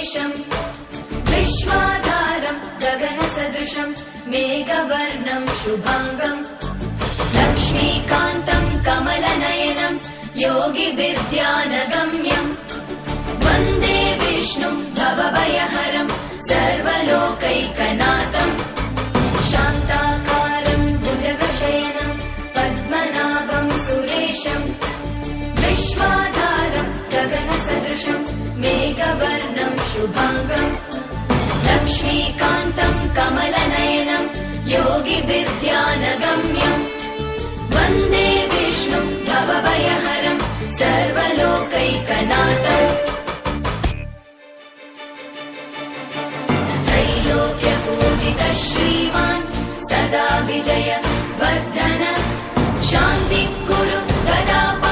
सुरेशम् विश्वाधारम् गगनसदृशम् मेघवर्णम् शुभाङ्गम् लक्ष्मीकान्तम् कमलनयनम् योगिभिर्ध्यानगम्यम् वन्दे विष्णुम् भवभयहरम् सर्वलोकैकनाथम् शान्ताकारम् भुजगशयनम् पद्मनाभम् सुरेशम् विश्वाधारम् गगनसदृशम् मेघवर्णम् शुभाङ्गम् लक्ष्मीकान्तम् कमलनयनम् योगिभिर्ध्यानगम्यम् वन्दे विष्णुम् भवभयहरम् सर्वलोकैकनाथम् त्रैलोक्यपूजितः श्रीमान् सदा विजय वर्धन शान्तिः कुरु गदा